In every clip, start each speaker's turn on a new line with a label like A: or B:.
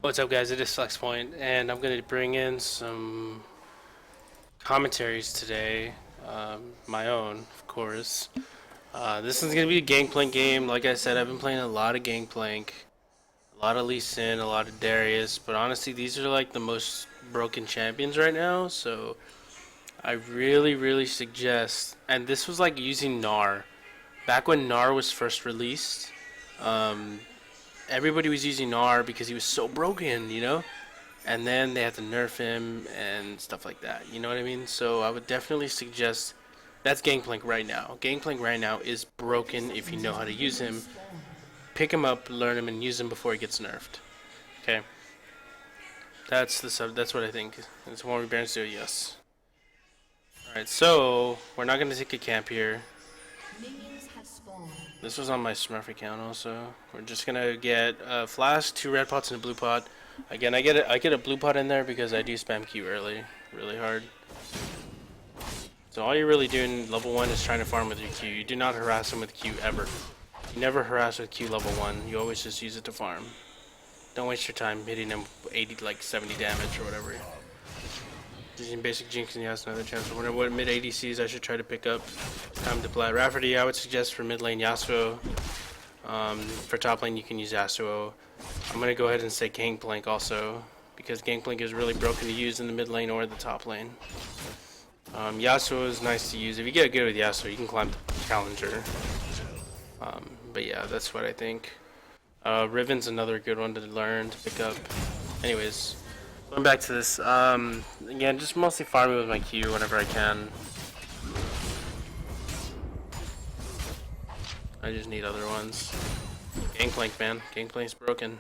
A: What's up, guys? It is Flexpoint, and I'm going to bring in some commentaries today. My own, of course. This is going to be a Gangplank game. Like I said, I've been playing a lot of Gangplank, a lot of Lee Sin, a lot of Darius, but honestly, these are like the most broken champions right now, so I really suggest. And this was like using Gnar. Back when Gnar was first released, um, everybody was using Gnar because he was so broken, you know? And then they have to nerf him and stuff like that. You know what I mean? So I would definitely suggest that's Gangplank right now. Gangplank right now is broken if you know how to use him. Pick him up, learn him, and use him before he gets nerfed. Okay, that's the sub. That's what I think. It's one Baron's do. Yes. All right, so we're not gonna take a camp here. This was on my Smurf account also. We're just gonna get a flask, 2 red pots, and a blue pot. Again, I get a blue pot in there because I do spam Q early, really hard. So all you're really doing level 1 is trying to farm with your Q. You do not harass him with Q ever. You never harass with Q level 1. You always just use it to farm. Don't waste your time hitting him 80, like 70 damage or whatever. Using basic Jinx and Yasuo another chance. I wonder what mid ADCs I should try to pick up. Time to play Rafferty. I would suggest for mid lane Yasuo. For top lane you can use Yasuo. I'm gonna go ahead and say Gangplank also, because Gangplank is really broken to use in the mid lane or the top lane. Yasuo is nice to use. If you get good with Yasuo, you can climb the Challenger. But yeah, that's what I think. Riven's another good one to learn, to pick up. Anyways, going back to this, again, just mostly farming with my Q whenever I can. I just need other ones. Gangplank, man. Gangplank's broken.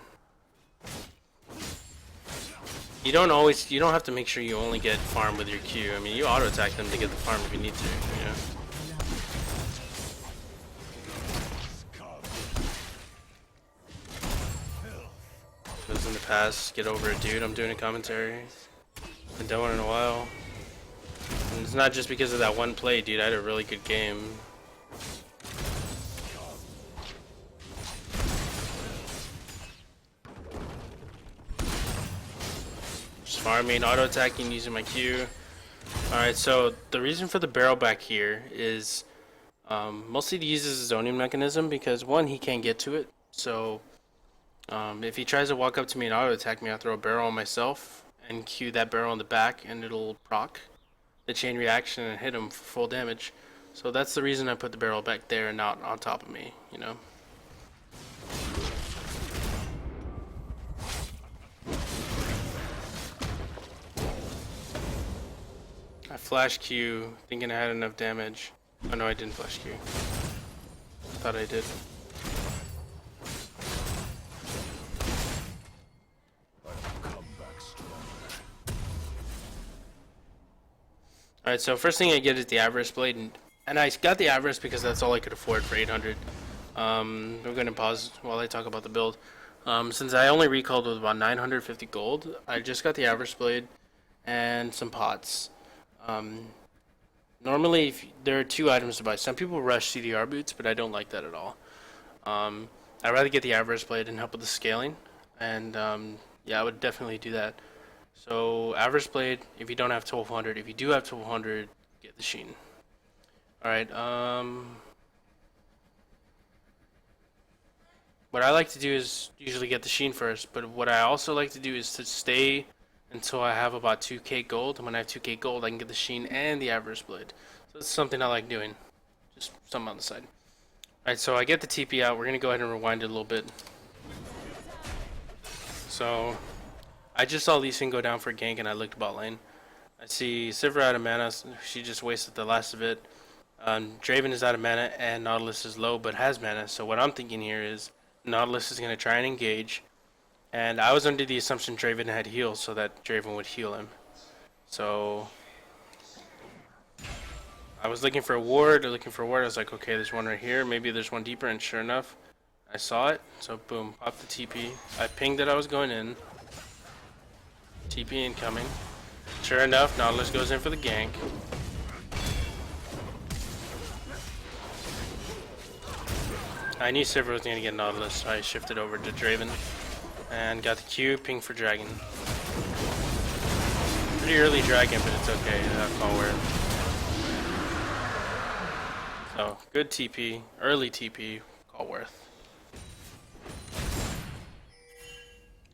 A: You don't have to make sure you only get farm with your Q. I mean, you auto attack them to get the farm if you need to, you know. Because in the past, get over it, dude. I'm doing a commentary. Been done one in a while. And it's not just because of that one play, dude. I had a really good game. Farming, auto attacking, using my Q. Alright, so the reason for the barrel back here is mostly to use as a zoning mechanism, because one, he can't get to it. So if he tries to walk up to me and auto attack me, I'll throw a barrel on myself and Q that barrel on the back, and it'll proc the chain reaction and hit him for full damage. So that's the reason I put the barrel back there and not on top of me, you know. I flash Q, thinking I had enough damage. Oh no, I didn't flash Q. Thought I did. Alright, so first thing I get is the Avarice Blade, and I got the Avarice because that's all I could afford for 800. We're going to pause while I talk about the build. Since I only recalled with about 950 gold, I just got the Avarice Blade and some pots. Normally, there are 2 items to buy. Some people rush CDR boots, but I don't like that at all. I'd rather get the Avarice Blade and help with the scaling, and yeah, I would definitely do that. So, Avarice Blade, if you don't have 1200, if you do have 1200, get the Sheen. Alright, what I like to do is usually get the Sheen first, but what I also like to do is to stay until I have about 2k gold, and when I have 2k gold I can get the Sheen and the Avarice Blade. So it's something I like doing, just something on the side. Alright, so I get the TP out. We're going to go ahead and rewind it a little bit. So I just saw Lee Sin go down for a gank and I looked bot lane. I see Sivir out of mana, she just wasted the last of it. Draven is out of mana and Nautilus is low but has mana, so what I'm thinking here is Nautilus is going to try and engage. And I was under the assumption Draven had heals so that Draven would heal him. So I was looking for a ward, I was like, okay, there's one right here, maybe there's one deeper, and sure enough, I saw it. So boom, pop the TP. I pinged that I was going in. TP incoming. Sure enough, Nautilus goes in for the gank. I knew Sivir was going to get Nautilus, so I shifted over to Draven. And got the Q, ping for dragon. Pretty early dragon, but it's okay. Call worth. So, good TP. Early TP. Call worth.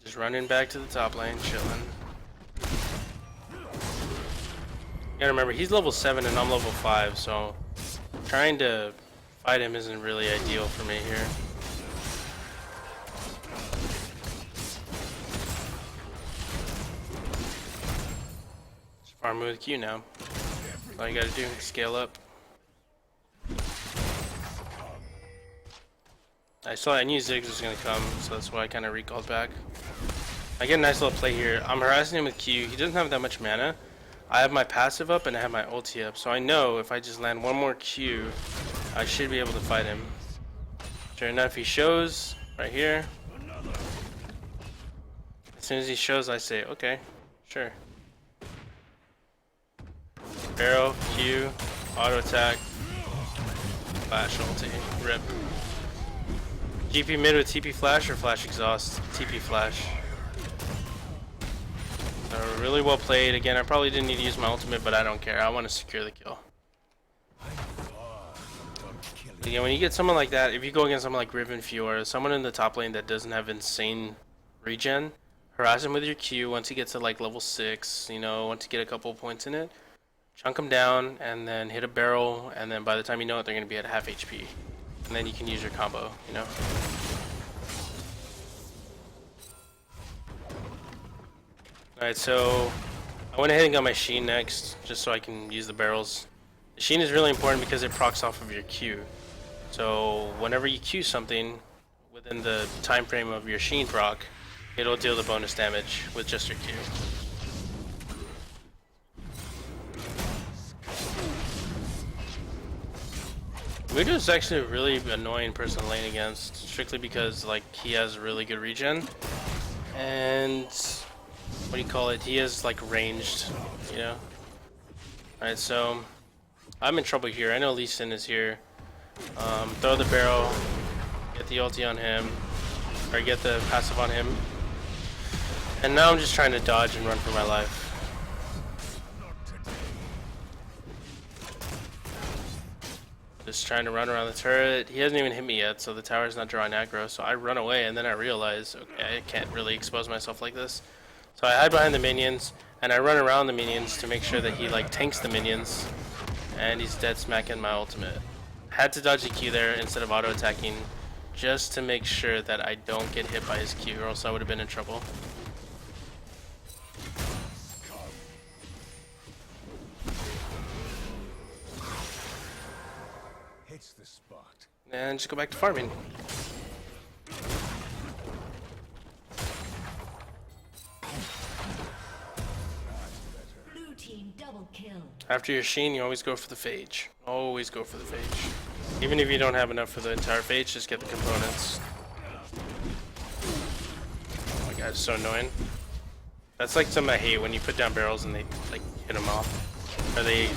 A: Just running back to the top lane, chilling. You gotta remember, he's level 7 and I'm level 5, so trying to fight him isn't really ideal for me here. Just farm with Q now. All you gotta do is scale up. I knew Ziggs was gonna come, so that's why I kind of recalled back. I get a nice little play here. I'm harassing him with Q. He doesn't have that much mana. I have my passive up and I have my ulti up, so I know if I just land one more Q, I should be able to fight him. Sure enough, he shows right here. As soon as he shows, I say, okay, sure. Barrel, Q, auto attack, flash ulti, rip. GP mid with TP flash or flash exhaust? TP flash. So really well played. Again, I probably didn't need to use my ultimate, but I don't care. I want to secure the kill. Again, when you get someone like that, if you go against someone like Riven Fiora, someone in the top lane that doesn't have insane regen, harass him with your Q once he gets to like level 6, you know, once you get a couple points in it, chunk him down, and then hit a barrel, and then by the time you know it, they're going to be at half HP. And then you can use your combo, you know. Alright, so I went ahead and got my Sheen next, just so I can use the barrels. The Sheen is really important because it procs off of your Q. So whenever you Q something within the time frame of your Sheen proc, it'll deal the bonus damage with just your Q. Mundo is actually a really annoying person to lane against, strictly because like he has really good regen, and what do you call it? He is like ranged, you know. Alright, so I'm in trouble here. I know Lee Sin is here. Throw the barrel, get the ulti on him, or get the passive on him, and now I'm just trying to dodge and run for my life. Just trying to run around the turret. He hasn't even hit me yet, so the tower's not drawing aggro. So I run away, and then I realize, okay, I can't really expose myself like this. So I hide behind the minions, and I run around the minions to make sure that he like tanks the minions, and he's dead smacking my ultimate. Had to dodge the Q there instead of auto attacking, just to make sure that I don't get hit by his Q, or else I would have been in trouble.
B: The spot.
A: And just go back to farming.
C: Blue team double kill.
A: After your Sheen, you always go for the Phage. Always go for the Phage. Even if you don't have enough for the entire Phage, just get the components. Oh my god, it's so annoying. That's like something I hate, when you put down barrels and they like hit them off. Or they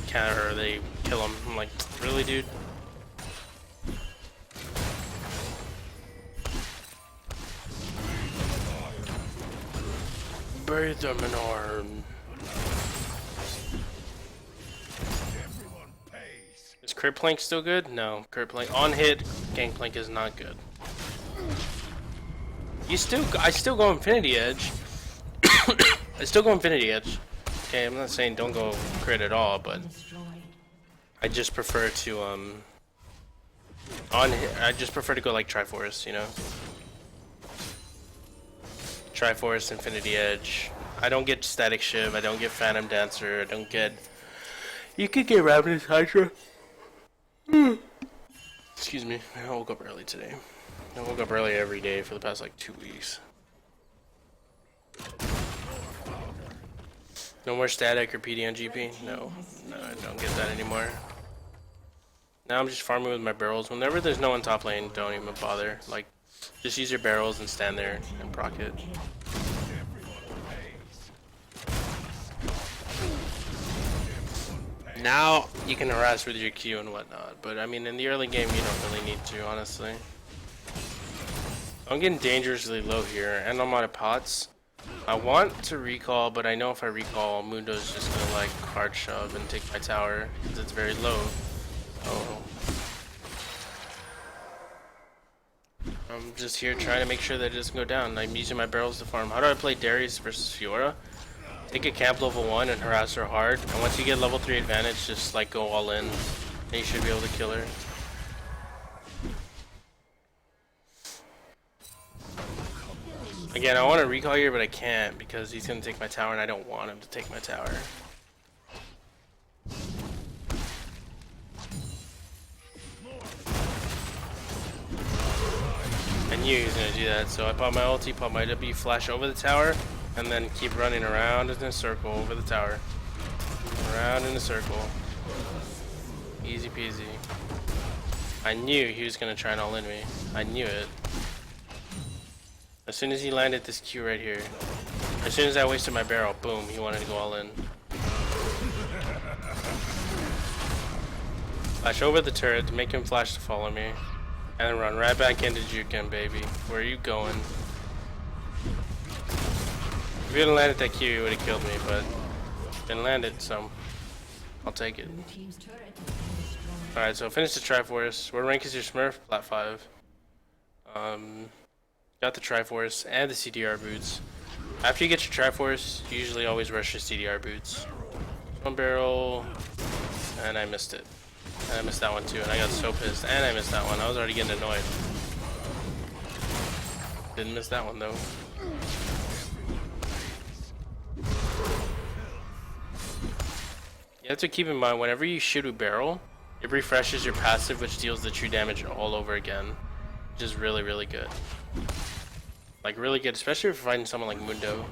A: counter, or they kill them. I'm like, really, dude? Bathe them in arm. Is Gangplank still good? No, Gangplank on hit. Gangplank is not good. I still go Infinity Edge. I still go Infinity Edge. Okay, I'm not saying don't go crit at all, but I just prefer to I just prefer to go like Triforce, you know. Triforce, Infinity Edge. I don't get Static Shiv, I don't get Phantom Dancer, I don't get... You could get Ravenous Hydra. Excuse me, I woke up early today. I woke up early every day for the past like 2 weeks. No more static or PD on GP? No, I don't get that anymore. Now I'm just farming with my barrels. Whenever there's no one top lane, don't even bother. Like, just use your barrels and stand there and proc it. Now you can harass with your Q and whatnot, but I mean in the early game you don't really need to, honestly. I'm getting dangerously low here, and I'm out of pots. I want to recall, but I know if I recall, Mundo's just gonna like hard shove and take my tower because it's very low. Oh. I'm just here trying to make sure that it doesn't go down. I'm using my barrels to farm. How do I play Darius versus Fiora? Take a camp level 1 and harass her hard, and once you get level 3 advantage, just like go all in, and you should be able to kill her. Again, I want to recall here, but I can't because he's going to take my tower, and I don't want him to take my tower. I knew he was going to do that, so I pop my ulti, pop my W, flash over the tower, and then keep running around in a circle over the tower. Around in a circle. Easy peasy. I knew he was going to try and all-in me. I knew it. As soon as he landed this Q right here, as soon as I wasted my barrel, boom, he wanted to go all in. Flash over the turret to make him flash to follow me. And then run right back into juke him, baby. Where are you going? If he hadn't landed that Q, he would have killed me, but didn't land it, so I'll take it. Alright, so finish the Triforce. What rank is your Smurf? Plat 5. Got the Triforce and the CDR boots. After you get your Triforce, you usually always rush your CDR boots. One barrel, and I missed it. And I missed that one too, and I got so pissed. And I missed that one. I was already getting annoyed. Didn't miss that one though. You have to keep in mind, whenever you shoot a barrel, it refreshes your passive, which deals the true damage all over again. Which is really, really good. Like, really good, especially if you're fighting someone like Mundo.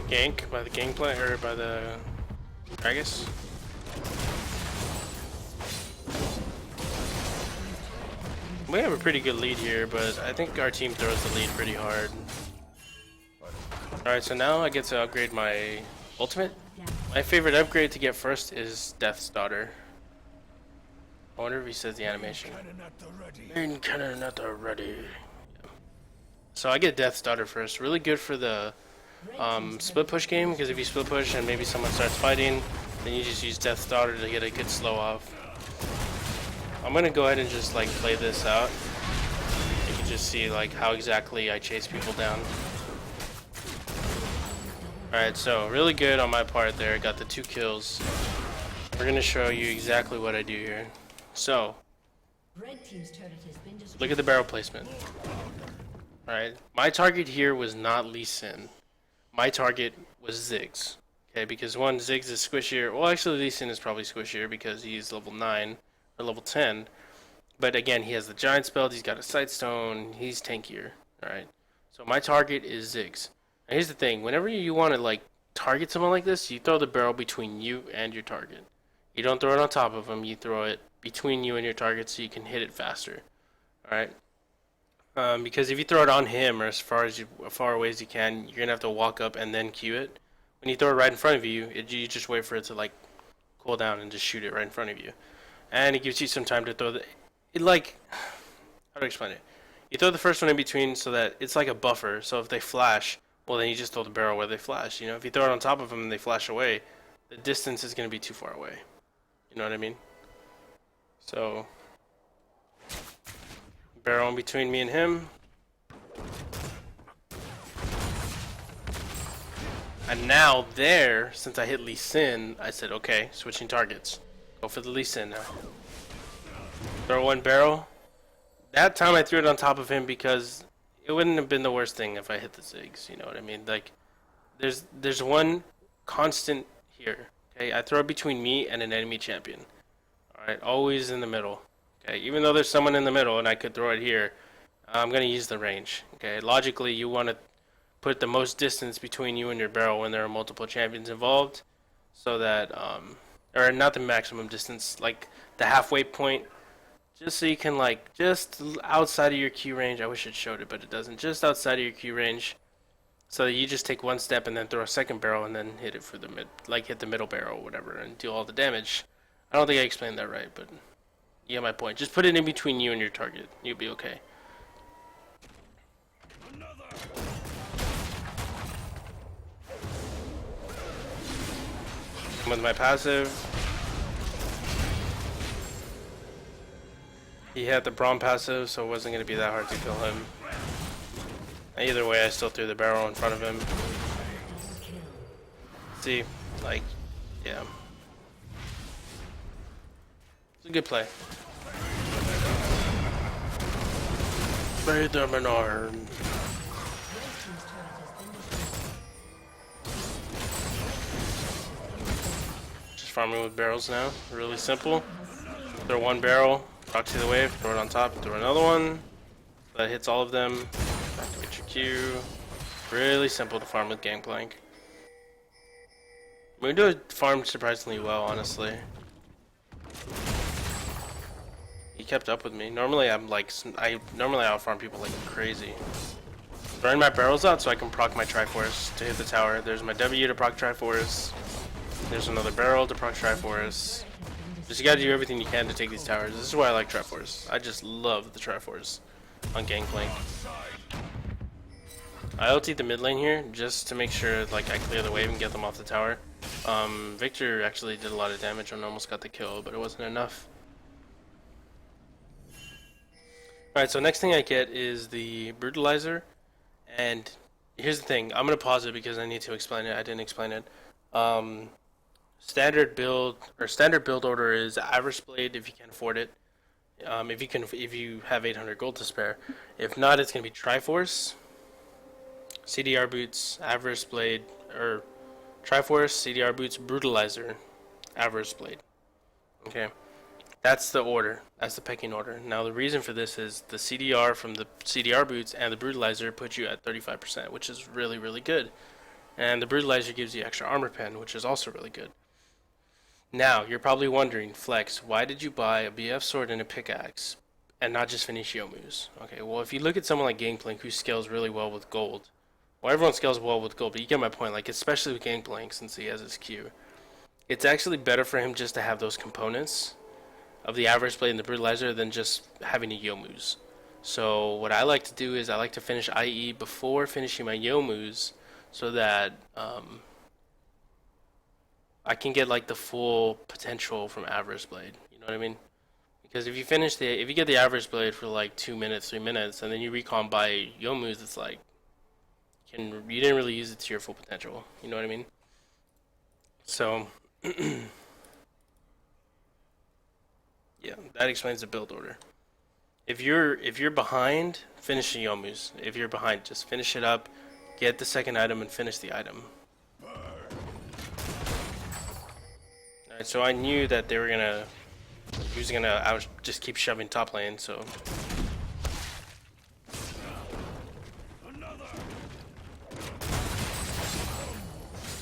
A: Gank by the Gangplank, or by the Dragus. We have a pretty good lead here, but I think our team throws the lead pretty hard. Alright, so now I get to upgrade my ultimate. My favorite upgrade to get first is Death's Daughter. I wonder if he says the animation. Main cannon at the ready. Yeah. So I get Death's Daughter first. Really good for the split push game, because if you split push and maybe someone starts fighting, then you just use Death's Daughter to get a good slow off. I'm gonna go ahead and just like play this out. You can just see like how exactly I chase people down. Alright, so really good on my part there. Got the 2 kills. We're gonna show you exactly what I do here. So, look at the barrel placement. Alright, my target here was not Lee Sin. My target was Ziggs. Okay, because one, Ziggs is squishier. Well, actually Lee Sin is probably squishier because he's level 9 or level 10. But again, he has the giant spell, he's got a sightstone, he's tankier. Alright, so my target is Ziggs. Now here's the thing, whenever you want to like target someone like this, you throw the barrel between you and your target. You don't throw it on top of him, you throw it between you and your target so you can hit it faster. Alright? Because if you throw it on him or as far away as you can, you're gonna have to walk up and then Q it. When you throw it right in front of you, you just wait for it to like cool down and just shoot it right in front of you. And it gives you some time to throw how to explain it? You throw the first one in between so that it's like a buffer. So if they flash, well then you just throw the barrel where they flash. You know, if you throw it on top of them and they flash away, the distance is going to be too far away. You know what I mean? So, barrel in between me and him. And now there, since I hit Lee Sin, I said, okay, switching targets. Go for the Lee Sin now. Throw one barrel. That time I threw it on top of him because it wouldn't have been the worst thing if I hit the Ziggs. You know what I mean? Like, there's one constant here. Okay, I throw it between me and an enemy champion. Alright, always in the middle. Okay, even though there's someone in the middle and I could throw it here, I'm going to use the range. Okay, logically you want to put the most distance between you and your barrel when there are multiple champions involved, so that, or not the maximum distance, like the halfway point just so you can like just outside of your Q range. I wish it showed it, but it doesn't. Just outside of your Q range, so you just take one step and then throw a second barrel and then hit it for the mid, like hit the middle barrel or whatever, and do all the damage. I don't think I explained that right, but you get my point. Just put it in between you and your target. You'll be okay. With my passive, he had the Braum passive, so it wasn't going to be that hard to kill him. Either way, I still threw the barrel in front of him. See, like, yeah. It's a good play. Spray the Menard. Just farming with barrels now. Really simple. Throw one barrel, proxy the wave, throw it on top, throw another one. That hits all of them. Activate your Q. Really simple to farm with Gangplank. Mundo farmed surprisingly well, honestly. He kept up with me. Normally I'm like, normally I'll farm people like crazy. Burn my barrels out so I can proc my Triforce to hit the tower. There's my W to proc Triforce. There's another barrel to proc Triforce. Just you gotta do everything you can to take these towers. This is why I like Triforce. I just love the Triforce on Gangplank. I ultied the mid lane here just to make sure like I clear the wave and get them off the tower. Victor actually did a lot of damage and almost got the kill, but it wasn't enough. Alright, so next thing I get is the Brutalizer, and here's the thing, I'm going to pause it because I need to explain it, I didn't explain it. Standard build order is Average Blade if you can afford it, if you have 800 gold to spare. If not, it's going to be Triforce, CDR Boots, Average Blade, or Triforce, CDR Boots, Brutalizer, Average Blade. Okay. That's the order. That's the pecking order. Now the reason for this is the CDR from the CDR boots and the Brutalizer put you at 35%, which is really, really good. And the Brutalizer gives you extra armor pen, which is also really good. Now, you're probably wondering, Flex, why did you buy a BF sword and a pickaxe and not just finish Yomu's? Okay, well if you look at someone like Gangplank who scales really well with gold, well everyone scales well with gold, but you get my point, like especially with Gangplank since he has his Q. It's actually better for him just to have those components of the Average Blade and the Brutalizer than just having a Yomu's. So what I like to do is I like to finish IE before finishing my Yomu's so that I can get like the full potential from Average Blade. You know what I mean? Because if you get the Average Blade for like 2 minutes, 3 minutes, and then you recon by Yomu's, it's like you didn't really use it to your full potential. You know what I mean? So yeah, that explains the build order. If you're behind, finish the Yomu's. If you're behind, just finish it up, get the second item, and finish the item. Alright, so I knew that he was gonna just keep shoving top lane, so.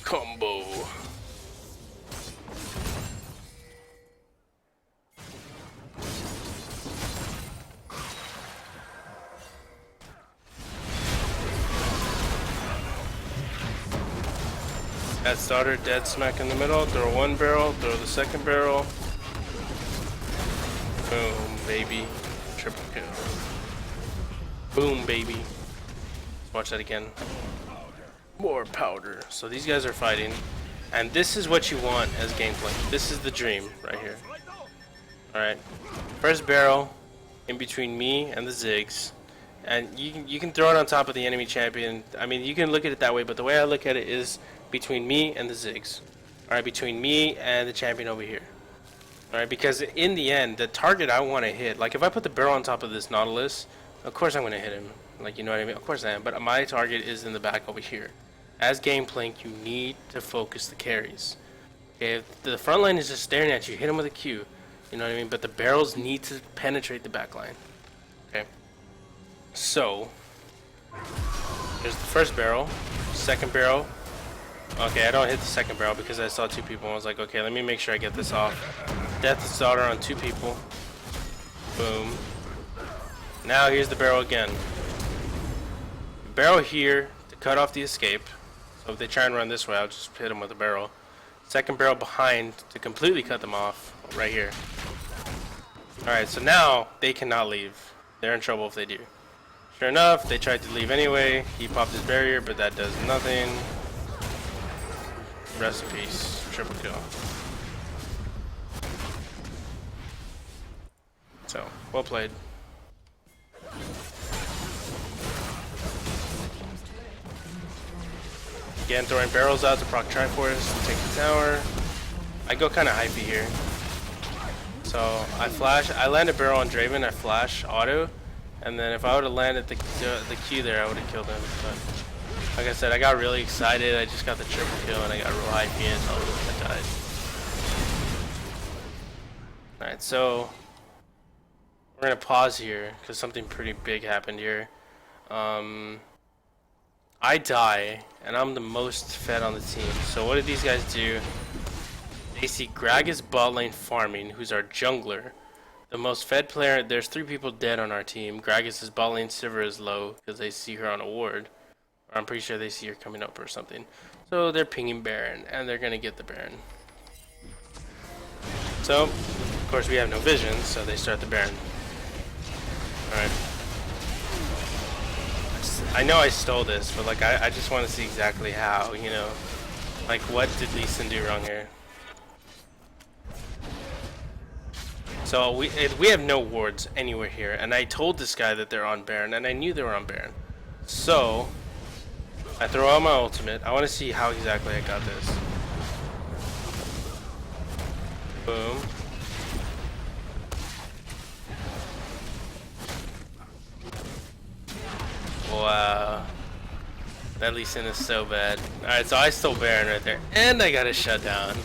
A: Combo. That starter dead smack in the middle, throw one barrel, throw the second barrel. Boom, baby. Triple kill. Boom, baby. Let's watch that again. More powder. So these guys are fighting. And this is what you want as Gangplank. This is the dream right here. Alright. First barrel in between me and the Ziggs. And you can throw it on top of the enemy champion. I mean, you can look at it that way, but the way I look at it is between me and the Ziggs. Alright, between me and the champion over here. Alright, because in the end, the target I want to hit, like if I put the barrel on top of this Nautilus, of course I'm going to hit him. Like, you know what I mean? Of course I am. But my target is in the back over here. As Gangplank, you need to focus the carries. Okay, if the front line is just staring at you, hit him with a Q. You know what I mean? But the barrels need to penetrate the back line. Okay. So, here's the first barrel. Second barrel. Okay, I don't hit the second barrel because I saw two people and I was like, okay, let me make sure I get this off. Death's Daughter on two people. Boom. Now here's the barrel again. Barrel here to cut off the escape. So if they try and run this way, I'll just hit them with a barrel. Second barrel behind to completely cut them off. Right here. Alright, so now they cannot leave. They're in trouble if they do. Sure enough, they tried to leave anyway. He popped his barrier, but that does nothing. Rest in peace. Triple kill. So, well played. Again, throwing barrels out to proc Triforce, take the tower. I go kind of hypey here. So, I flash, I land a barrel on Draven, I flash auto, and then if I would have landed the Q there, I would have killed him. But, like I said, I got really excited, I just got the triple kill, and I got real hypey until I died. Alright, so, we're going to pause here, because something pretty big happened here. I die, and I'm the most fed on the team. So what did these guys do? They see Gragas bot lane farming, who's our jungler. The most fed player, there's 3 people dead on our team. Gragas' bot lane silver is low, because they see her on a ward. Or I'm pretty sure they see her coming up or something. So they're pinging Baron, and they're going to get the Baron. So, of course we have no vision, so they start the Baron. Alright. I know I stole this, but like I just want to see exactly how, you know, like what did Lee Sin do wrong here? So we have no wards anywhere here, and I told this guy that they're on Baron, and I knew they were on Baron. So I throw out my ultimate. I want to see how exactly I got this. Boom. Wow. That Lee Sin is so bad. Alright, so I stole Baron right there. And I got a shutdown.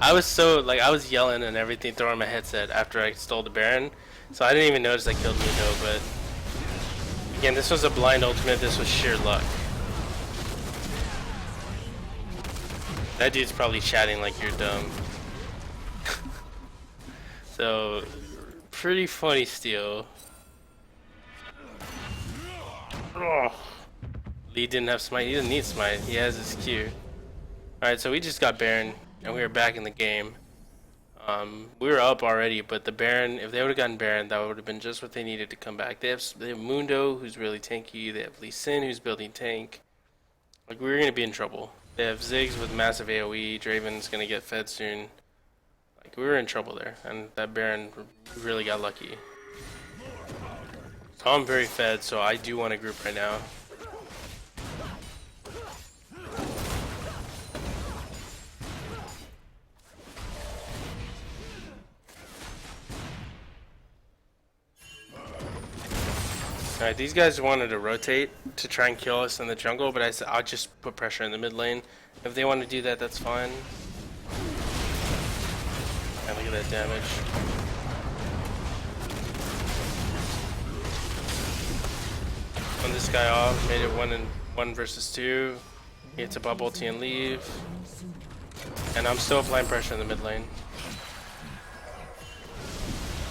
A: I was so, like, I was yelling and everything, throwing my headset after I stole the Baron. So I didn't even notice I killed Mundo, but... Again, this was a blind ultimate, this was sheer luck. That dude's probably chatting like you're dumb. So, pretty funny steal. Oh. Lee didn't have smite. He didn't need smite. He has his Q. Alright, so we just got Baron, and we were back in the game. We were up already, but the Baron, if they would have gotten Baron, that would have been just what they needed to come back. They have Mundo, who's really tanky. They have Lee Sin, who's building tank. Like, we were going to be in trouble. They have Ziggs with massive AoE. Draven's going to get fed soon. Like, we were in trouble there, and that Baron really got lucky. So I'm very fed, so I do want to group right now. Alright, these guys wanted to rotate to try and kill us in the jungle, but I said I'll just put pressure in the mid lane. If they want to do that, that's fine. And look at that damage. Run this guy off, made it 1 versus 2. He hits a bubble ulti and leave. And I'm still applying pressure in the mid lane.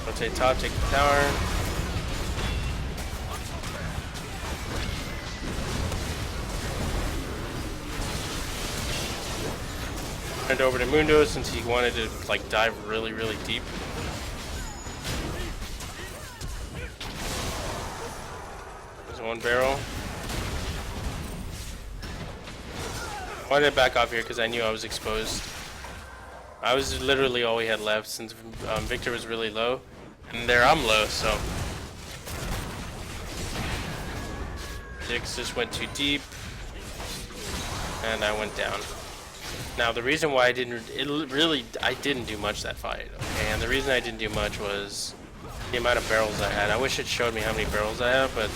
A: Rotate top, take the tower. Turned over to Mundo since he wanted to like dive really deep. There's 1 barrel. I wanted to back off here because I knew I was exposed. I was literally all we had left since Victor was really low, and there I'm low, so Dix just went too deep, and I went down. Now the reason why I didn't do much that fight, okay? And the reason I didn't do much was the amount of barrels I had. I wish it showed me how many barrels I have, but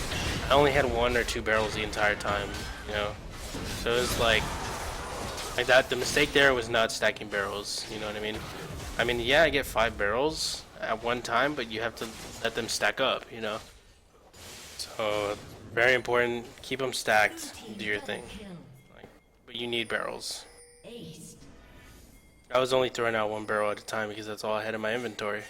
A: I only had 1 or 2 barrels the entire time, you know? So it was like that, the mistake there was not stacking barrels, you know what I mean? I mean, yeah, I get 5 barrels at one time, but you have to let them stack up, you know? So, very important, keep them stacked, do your thing. Like, but you need barrels. I was only throwing out 1 barrel at a time because that's all I had in my inventory.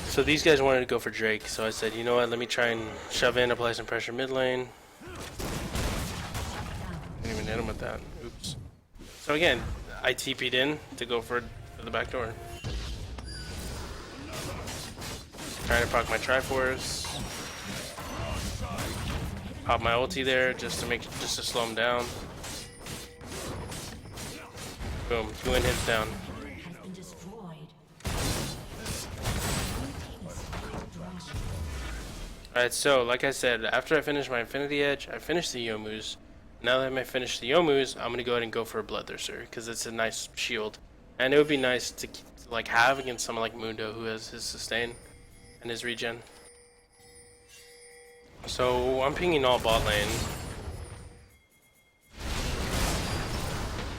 A: So So these guys wanted to go for Drake, so I said, you know what, let me try and shove in, apply some pressure mid lane. Didn't even hit him with that. Oops. So again, I TP'd in to go for the back door. Trying to proc my Triforce. Pop my ulti there just to slow him down. Boom, 2 hits down. Alright, so like I said, after I finish my Infinity Edge, I finish the Youmuu's. Now that I finished the Youmuu's, I'm gonna go ahead and go for a Bloodthirster because it's a nice shield, and it would be nice to like have against someone like Mundo who has his sustain and his regen. So I'm pinging all bot lane.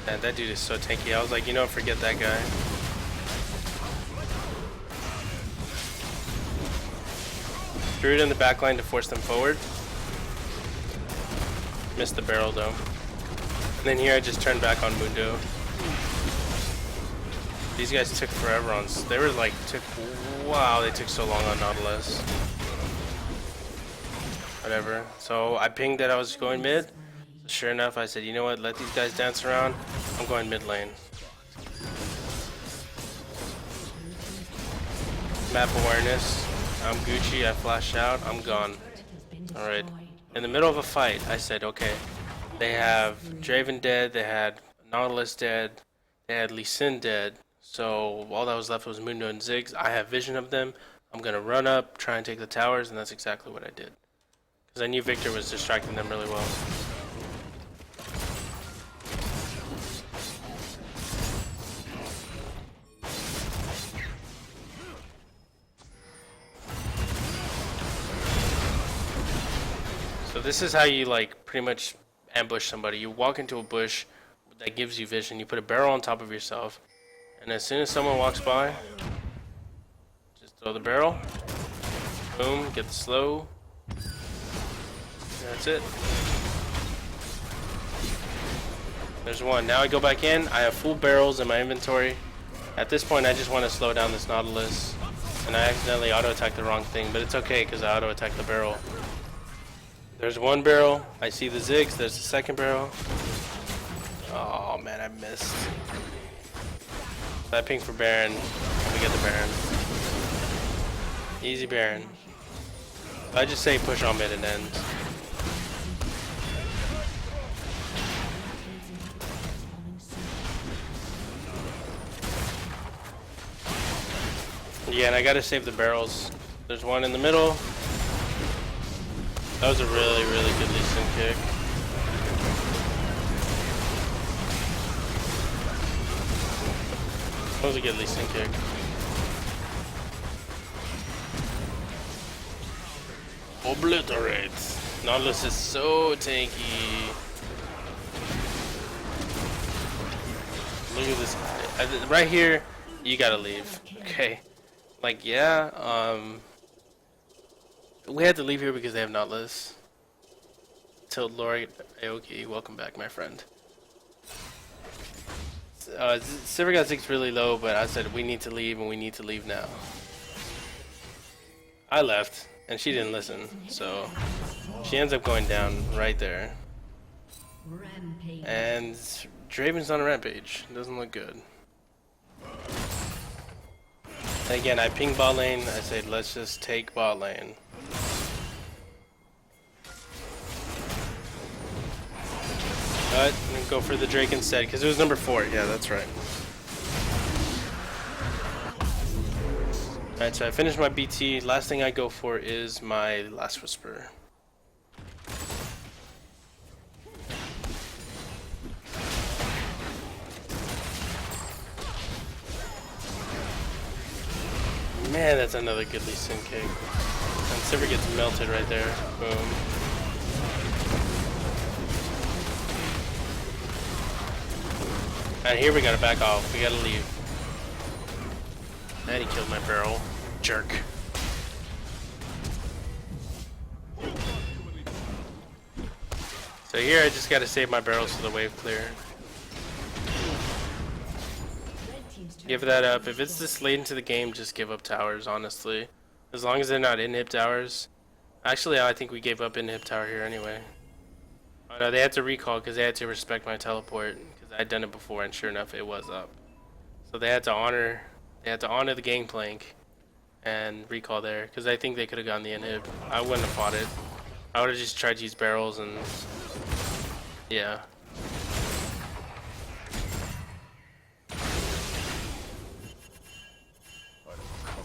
A: And that dude is so tanky. I was like, you know, forget that guy. Threw it in the back line to force them forward. Missed the barrel though. And then here I just turned back on Mundo. These guys took forever on. They were like, wow, they took so long on Nautilus. Whatever. So I pinged that I was going mid. Sure enough, I said, you know what, let these guys dance around. I'm going mid lane. Map awareness. I'm Gucci, I flash out, I'm gone. Alright. In the middle of a fight, I said, okay, they have Draven dead, they had Nautilus dead, they had Lee Sin dead. So all that was left was Mundo and Ziggs. I have vision of them. I'm gonna run up, try and take the towers, and that's exactly what I did. Because I knew Victor was distracting them really well. So this is how you like pretty much ambush somebody. You walk into a bush that gives you vision. You put a barrel on top of yourself, and as soon as someone walks by, just throw the barrel. Boom, get the slow. That's it. There's one. Now I go back in. I have full barrels in my inventory. At this point, I just want to slow down this Nautilus, and I accidentally auto-attacked the wrong thing, but it's okay because I auto-attacked the barrel. There's one barrel. I see the Ziggs. There's the second barrel. Oh man, I missed. So I ping for Baron. We get the Baron. Easy Baron. I just say push on mid and end. Yeah, and I gotta save the barrels. There's one in the middle. That was a really, really good Lee Sin kick. That was a good Lee Sin kick. Obliterate. Nautilus is so tanky. Look at this. Right here, you gotta leave. Okay. Like, yeah, we had to leave here because they have Nautilus. Tilt Lord Aoki, welcome back, my friend. Silver got 6 really low, but I said we need to leave, and we need to leave now. I left, and she didn't listen, so she ends up going down right there. And Draven's on a rampage. Doesn't look good. And again, I ping bot lane. I said, let's just take bot lane. But I'm gonna go for the Drake instead because it was number 4. Yeah, that's right. Alright, so I finished my BT. Last thing I go for is my Last Whisper. Man, that's another good Lee Sin kick. And Silver gets melted right there. Boom. And here we gotta back off. We gotta leave. And he killed my barrel. Jerk. So here I just gotta save my barrels so the wave clear. Give that up. If it's this late into the game, just give up towers, honestly. As long as they're not inhib towers. Actually, I think we gave up inhib tower here anyway. Oh no, they had to recall because they had to respect my teleport because I had done it before, and sure enough, it was up. So they had to honor the Gangplank and recall there because I think they could have gotten the inhib. I wouldn't have fought it. I would have just tried to use barrels and yeah.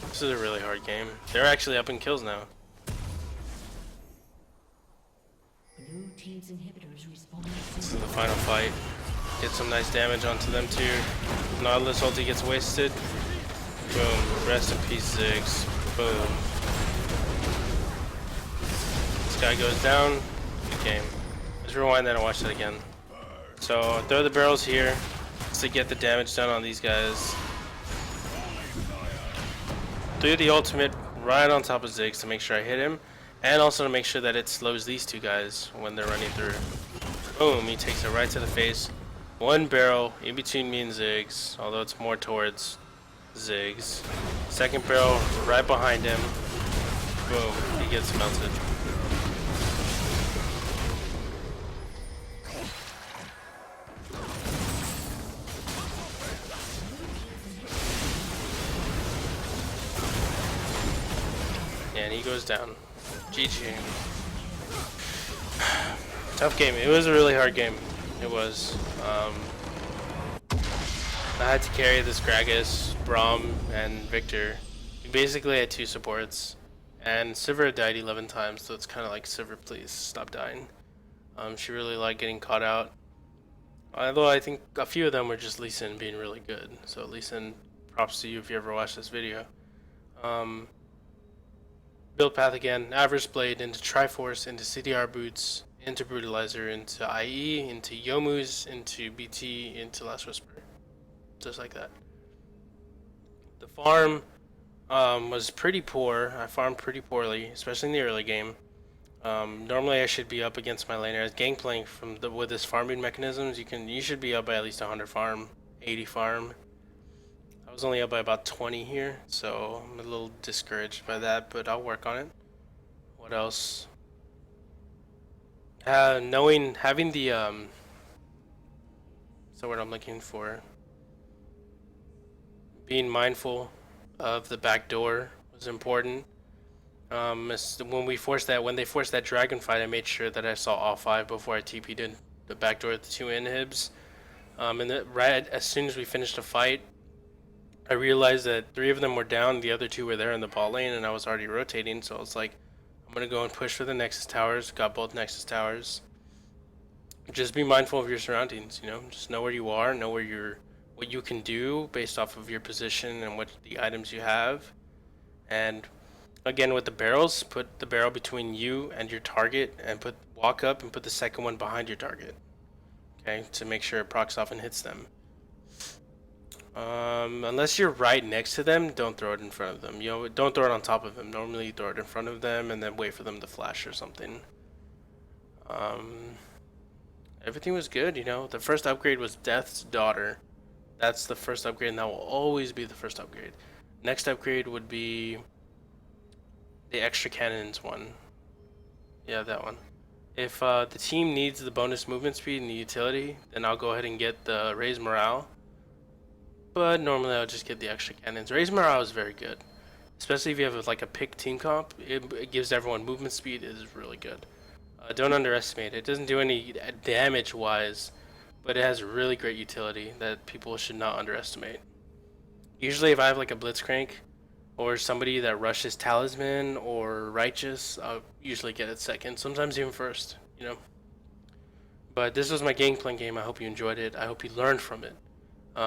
A: This is a really hard game. They're actually up in kills now.
C: Blue team's inhibitors responding.
A: This is the final fight. Get some nice damage onto them too. Nautilus ulti gets wasted. Boom. Rest in peace, Ziggs. Boom. This guy goes down. Good game. Let's rewind that and watch that again. So throw the barrels here to get the damage done on these guys. Do the ultimate right on top of Ziggs to make sure I hit him, and also to make sure that it slows these two guys when they're running through. Boom, he takes it right to the face. One barrel in between me and Ziggs, although it's more towards Ziggs. Second barrel right behind him. Boom, he gets melted. And he goes down. GG. Tough game. It was a really hard game. It was. I had to carry this Gragas, Braum, and Victor. We basically had two supports. And Sivir died 11 times, so it's kind of like, Sivir, please stop dying. She really liked getting caught out. Although I think a few of them were just Lee Sin being really good. So Lee Sin, props to you if you ever watched this video. Build path again, Average Blade into Triforce, into CDR Boots, into Brutalizer, into IE, into Yomu's, into BT, into Last Whisper. Just like that. The farm was pretty poor. I farmed pretty poorly, especially in the early game. Normally I should be up against my laner. As Gangplank with his farming mechanisms, you should be up by at least 100 farm, 80 farm. I was only up by about 20 here, so I'm a little discouraged by that, but I'll work on it. What else? Having the so what I'm looking for. Being mindful of the back door was important. When they forced that dragon fight, I made sure that I saw all 5 before I TP'd in the back door with the 2 inhibs. And right as soon as we finished the fight, I realized that 3 of them were down, the other 2 were there in the bot lane, and I was already rotating, so I was like, I'm gonna go and push for the Nexus towers. Got both Nexus towers. Just be mindful of your surroundings, you know, just know where you are, know what you can do based off of your position and what the items you have. And again, with the barrels, put the barrel between you and your target, and walk up and put the second one behind your target, okay, to make sure it procs off and hits them. Unless you're right next to them, don't throw it in front of them. You know, don't throw it on top of them. Normally you throw it in front of them and then wait for them to flash or something. Everything was good, you know. The first upgrade was Death's Daughter. That's the first upgrade, and that will always be the first upgrade. Next upgrade would be the extra cannons one. Yeah, that one. If the team needs the bonus movement speed and the utility, then I'll go ahead and get the Raise Morale. But normally I'll just get the extra cannons. Raise Morale is very good. Especially if you have like a pick team comp, it gives everyone movement speed. It is really good. Don't underestimate it. It doesn't do any damage wise, but it has really great utility that people should not underestimate. Usually if I have like a Blitzcrank or somebody that rushes Talisman or Righteous, I'll usually get it second, sometimes even first, you know. But this was my Gangplank game. I hope you enjoyed it. I hope you learned from it.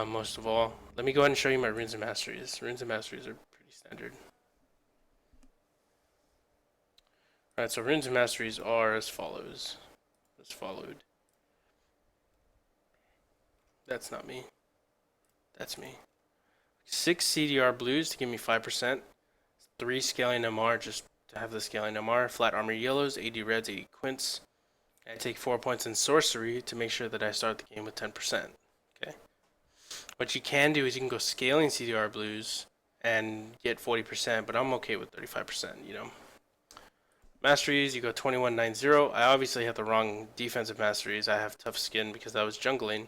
A: Most of all, let me go ahead and show you my runes and masteries. Runes and masteries are pretty standard. Alright, so runes and masteries are as follows. As followed. That's not me. That's me. 6 CDR blues to give me 5%. 3 scaling MR just to have the scaling MR. Flat armor yellows, 80 reds, 80 quints. I take 4 points in sorcery to make sure that I start the game with 10%. Okay. What you can do is you can go scaling CDR blues and get 40%, but I'm okay with 35%, you know. Masteries, you go 2190. I obviously have the wrong defensive masteries. I have tough skin because I was jungling,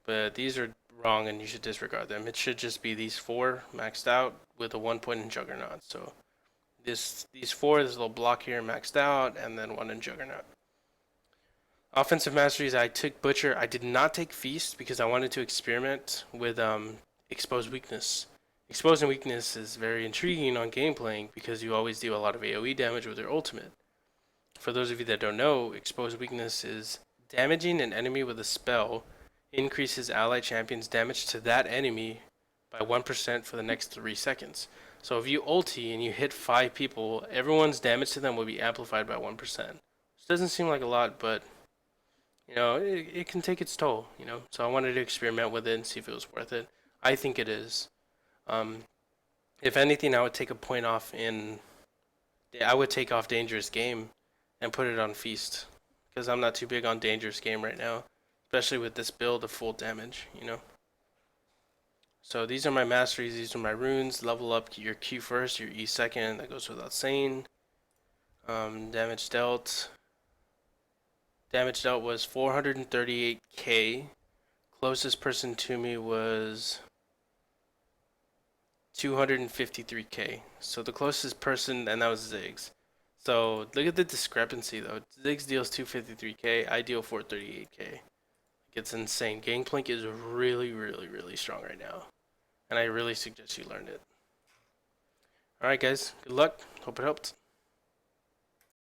A: but these are wrong and you should disregard them. It should just be these 4 maxed out with a 1 point in Juggernaut. So these 4, this little block here maxed out, and then 1 in Juggernaut. Offensive masteries, I took Butcher. I did not take Feast because I wanted to experiment with Exposed Weakness. Exposing Weakness is very intriguing on Gangplank because you always deal a lot of AoE damage with your ultimate. For those of you that don't know, Exposed Weakness is damaging an enemy with a spell increases ally champion's damage to that enemy by 1% for the next 3 seconds. So if you ulti and you hit 5 people, everyone's damage to them will be amplified by 1%. This doesn't seem like a lot, but you know, it can take its toll, you know. So I wanted to experiment with it and see if it was worth it. I think it is. If anything, I would take a point off in. I would take off Dangerous Game and put it on Feast because I'm not too big on Dangerous Game right now, especially with this build of full damage, you know. So these are my masteries. These are my runes. Level up your Q first, your E second. That goes without saying. Damage dealt. Damage dealt was 438k. Closest person to me was 253k. So the closest person, and that was Ziggs. So look at the discrepancy though. Ziggs deals 253k, I deal 438k. It's insane. Gangplank is really, really, really strong right now. And I really suggest you learn it. Alright guys, good luck. Hope it helped.